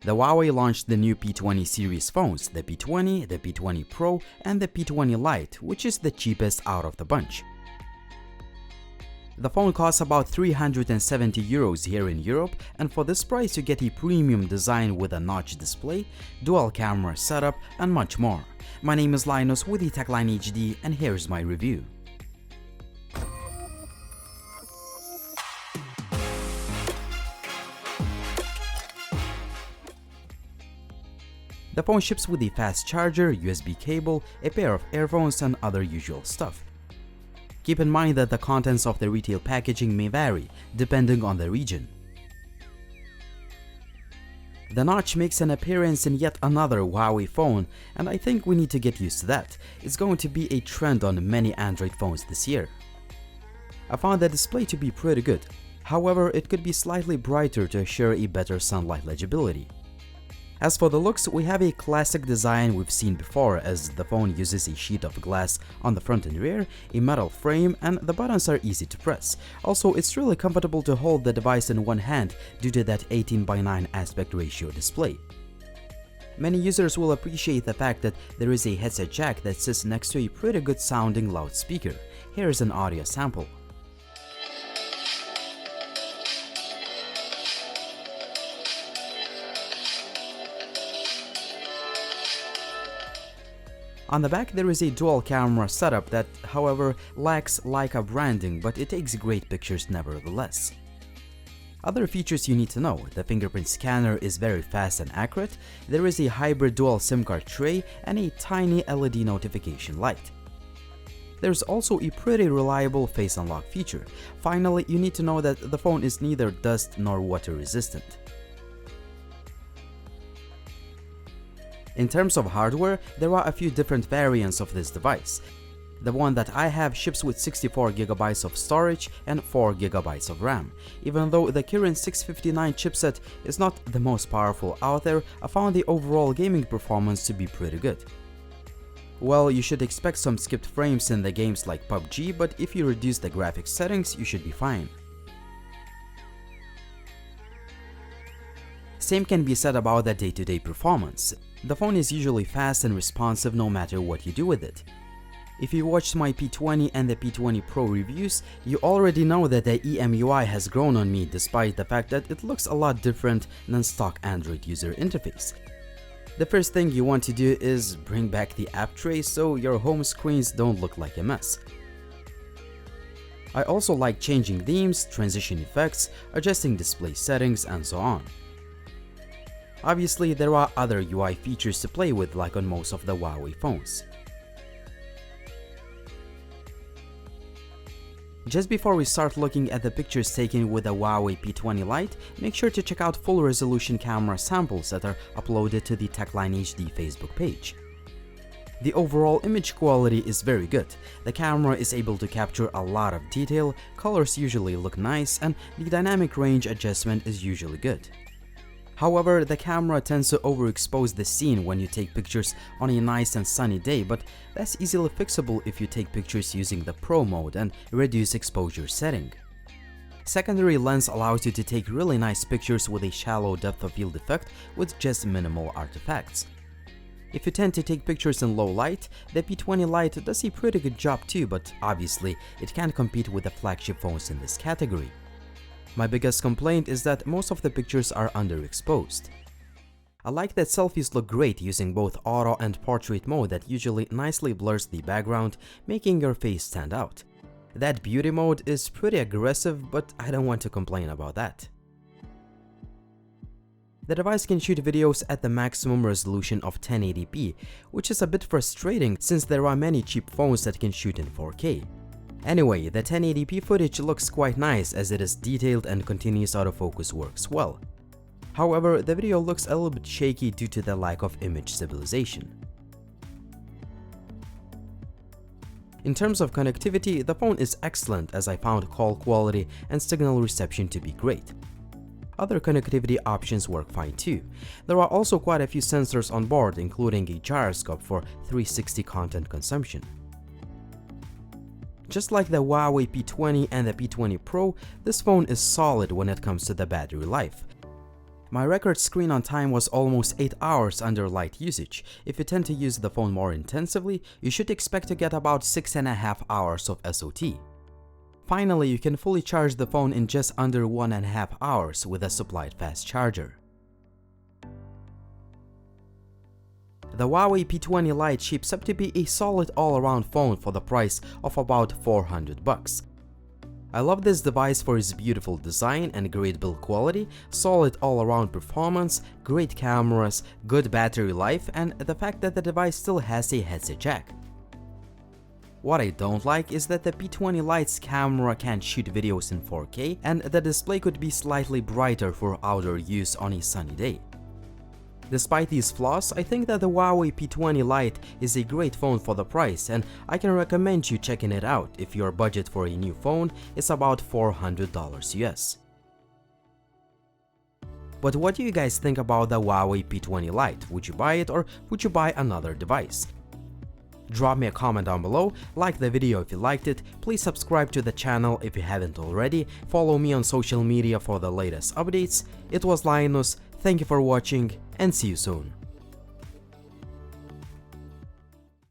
The Huawei launched the new P20 series phones, the P20, the P20 Pro, and the P20 Lite, which is the cheapest out of the bunch. The phone costs about 370 euros here in Europe, and for this price you get a premium design with a notch display, dual camera setup, and much more. My name is Linus with the TechLine HD, and here's my review. The phone ships with a fast charger, USB cable, a pair of earphones, and other usual stuff. Keep in mind that the contents of the retail packaging may vary, depending on the region. The notch makes an appearance in yet another Huawei phone, and I think we need to get used to that. It's going to be a trend on many Android phones this year. I found the display to be pretty good. However, it could be slightly brighter to assure a better sunlight legibility. As for the looks, we have a classic design we've seen before, as the phone uses a sheet of glass on the front and rear, a metal frame, and the buttons are easy to press. Also, it's really comfortable to hold the device in one hand due to that 18:9 aspect ratio display. Many users will appreciate the fact that there is a headset jack that sits next to a pretty good sounding loudspeaker. Here's an audio sample. On the back there is a dual camera setup that, however, lacks Leica branding, but it takes great pictures nevertheless. Other features you need to know: the fingerprint scanner is very fast and accurate, there is a hybrid dual SIM card tray, and a tiny LED notification light. There's also a pretty reliable face unlock feature. Finally, you need to know that the phone is neither dust nor water resistant. In terms of hardware, there are a few different variants of this device. The one that I have ships with 64GB of storage and 4GB of RAM. Even though the Kirin 659 chipset is not the most powerful out there, I found the overall gaming performance to be pretty good. Well, you should expect some skipped frames in the games like PUBG, but if you reduce the graphics settings, you should be fine. Same can be said about the day-to-day performance. The phone is usually fast and responsive no matter what you do with it. If you watched my P20 and the P20 Pro reviews, you already know that the EMUI has grown on me despite the fact that it looks a lot different than stock Android user interface. The first thing you want to do is bring back the app tray so your home screens don't look like a mess. I also like changing themes, transition effects, adjusting display settings, and so on. Obviously, there are other UI features to play with, like on most of the Huawei phones. Just before we start looking at the pictures taken with the Huawei P20 Lite, make sure to check out full resolution camera samples that are uploaded to the TechLine HD Facebook page. The overall image quality is very good. The camera is able to capture a lot of detail, colors usually look nice, and the dynamic range adjustment is usually good. However, the camera tends to overexpose the scene when you take pictures on a nice and sunny day, but that's easily fixable if you take pictures using the Pro mode and reduce exposure setting. Secondary lens allows you to take really nice pictures with a shallow depth of field effect with just minimal artifacts. If you tend to take pictures in low light, the P20 Lite does a pretty good job too, but obviously it can't compete with the flagship phones in this category. My biggest complaint is that most of the pictures are underexposed. I like that selfies look great using both auto and portrait mode that usually nicely blurs the background, making your face stand out. That beauty mode is pretty aggressive, but I don't want to complain about that. The device can shoot videos at the maximum resolution of 1080p, which is a bit frustrating since there are many cheap phones that can shoot in 4K. Anyway, the 1080p footage looks quite nice as it is detailed and continuous autofocus works well. However, the video looks a little bit shaky due to the lack of image stabilization. In terms of connectivity, the phone is excellent as I found call quality and signal reception to be great. Other connectivity options work fine too. There are also quite a few sensors on board, including a gyroscope for 360 content consumption. Just like the Huawei P20 and the P20 Pro, this phone is solid when it comes to the battery life. My record screen on time was almost 8 hours under light usage. If you tend to use the phone more intensively, you should expect to get about 6.5 hours of SOT. Finally, you can fully charge the phone in just under 1.5 hours with a supplied fast charger. The Huawei P20 Lite shapes up to be a solid all-around phone for the price of about $400. I love this device for its beautiful design and great build quality, solid all-around performance, great cameras, good battery life, and the fact that the device still has a headset jack. What I don't like is that the P20 Lite's camera can't shoot videos in 4K, and the display could be slightly brighter for outdoor use on a sunny day. Despite these flaws, I think that the Huawei P20 Lite is a great phone for the price, and I can recommend you checking it out if your budget for a new phone is about $400 US. But what do you guys think about the Huawei P20 Lite? Would you buy it, or would you buy another device? Drop me a comment down below, like the video if you liked it, please subscribe to the channel if you haven't already, follow me on social media for the latest updates. It was Linus, thank you for watching, and see you soon.